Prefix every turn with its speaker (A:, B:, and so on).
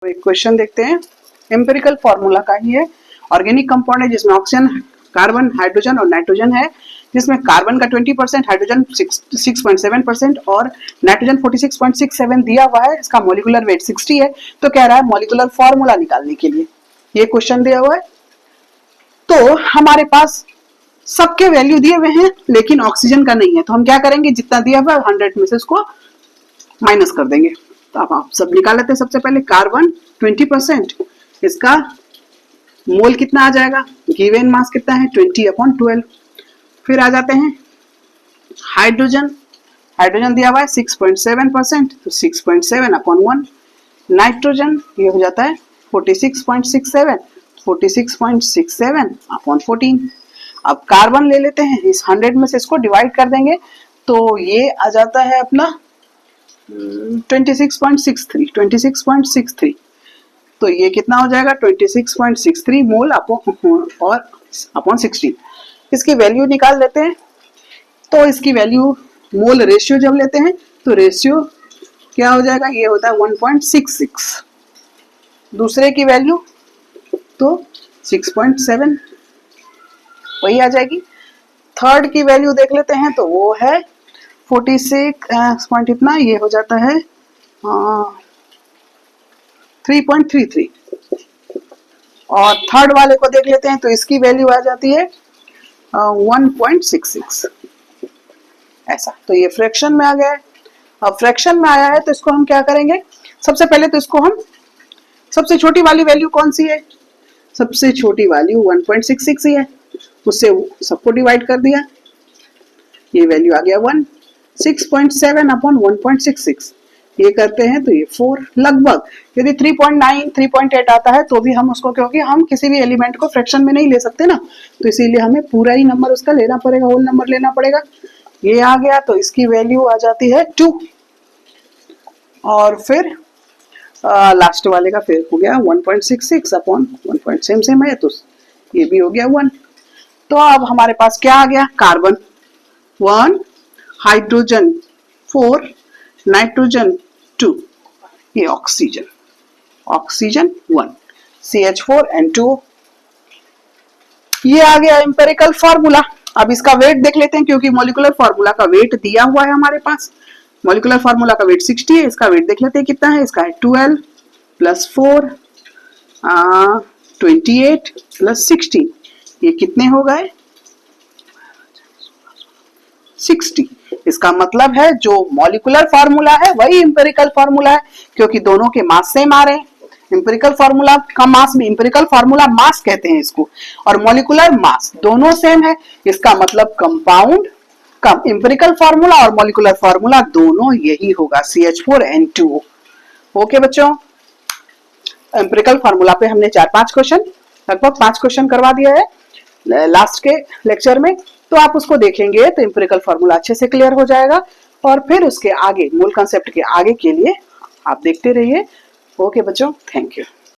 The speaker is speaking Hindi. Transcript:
A: तो एक क्वेश्चन देखते हैं, एम्पिरिकल फॉर्मूला का ही है। ऑर्गेनिक कंपाउंड है जिसमें ऑक्सीजन, कार्बन, हाइड्रोजन और नाइट्रोजन है, जिसमें कार्बन का 20%, हाइड्रोजन 6.7% और नाइट्रोजन 46.67 दिया हुआ है। इसका मॉलिक्यूलर वेट 60 है। तो कह रहा है मॉलिक्यूलर फॉर्मूला निकालने के लिए ये क्वेश्चन दिया हुआ है। तो हमारे पास सबके वैल्यू दिए हुए हैं लेकिन ऑक्सीजन का नहीं है, तो हम क्या करेंगे, जितना दिया हुआ है 100 में से इसको माइनस कर देंगे। तो अब आप सब निकाल लेते हैं। सबसे पहले कार्बन 20%, इसका मोल कितना आ जाएगा, गिवन मास कितना है 20/12। फिर आ जाते हैं हाइड्रोजन, हाइड्रोजन दिया हुआ है 6.7%, तो 6.7/1। नाइट्रोजन ये हो जाता है 46.67, 46.67/14। अब कार्बन ले लेते हैं, इस 100 में से इसको डिवाइड कर देंगे तो ये आ जाता है अपना 26.63। तो ये कितना हो जाएगा 26.63 मोल अपॉन 16। इसकी वैल्यू निकाल लेते हैं। तो इसकी वैल्यू मोल रेशियो जब लेते हैं तो रेशियो क्या हो जाएगा, ये होता है 1.66। दूसरे की वैल्यू तो 6.7 वही आ जाएगी। थर्ड की वैल्यू देख लेते हैं तो वो है 46 पॉइंट इतना, ये हो जाता है 3.33। और थर्ड वाले को देख लेते हैं तो इसकी वैल्यू आ जाती है 1.66 ऐसा। तो ये फ्रैक्शन में आ गया है। अब फ्रैक्शन में आया है तो इसको हम क्या करेंगे, सबसे पहले तो इसको हम, सबसे छोटी वाली वैल्यु कौन सी है, सबसे छोटी वैल्यू 1.66 ही है, उससे सबको डिवाइड कर दिया, ये वैल्यू आ गया 1। 6.7/1.66 ये करते हैं तो ये 4 लगभग। यदि 3.9 3.8 आता है तो भी हम उसको, क्योंकि हम किसी भी एलिमेंट को फ्रैक्शन में नहीं ले सकते ना, तो इसीलिए हमें पूरा ही नंबर उसका लेना पड़ेगा, होल नंबर लेना पड़ेगा। ये आ गया तो इसकी वैल्यू आ जाती है 2। और फिर लास्ट वाले का फिर हो गया 1.66/1. सेम है, तो ये भी हो गया 1। तो अब हमारे पास क्या आ गया, कार्बन 1, हाइड्रोजन 4, नाइट्रोजन 2, ये ऑक्सीजन 1, CH4N2। ये आ गया एम्पिरिकल फॉर्मूला। अब इसका वेट देख लेते हैं, क्योंकि मॉलिक्यूलर फॉर्मूला का वेट दिया हुआ है हमारे पास। मॉलिक्यूलर फॉर्मूला का वेट 60 है, इसका वेट देख लेते हैं कितना है। इसका है 12 + 4 28 + 16, ये कितने हो गए 60। इसका मतलब है जो मॉलिक्यूलर फार्मूला है वही एम्पिरिकल फार्मूला है, क्योंकि दोनों के मास सेम आ रहे हैं। एम्पिरिकल फार्मूला का मास में, एम्पिरिकल फार्मूला मास कहते हैं इसको, और मॉलिक्यूलर मास दोनों सेम है। इसका मतलब कंपाउंड का एम्पिरिकल फार्मूला और मॉलिक्यूलर फार्मूला दोनों यही होगा, CH4N2O। ओके बच्चों, एम्पिरिकल फार्मूला पे हमने 4-5 क्वेश्चन, लगभग 5 क्वेश्चन करवा दिया है लास्ट के लेक्चर में। तो आप उसको देखेंगे तो एम्पिरिकल फार्मूला अच्छे से क्लियर हो जाएगा, और फिर उसके आगे मूल कॉन्सेप्ट के आगे के लिए आप देखते रहिए। ओके बच्चों, थैंक यू।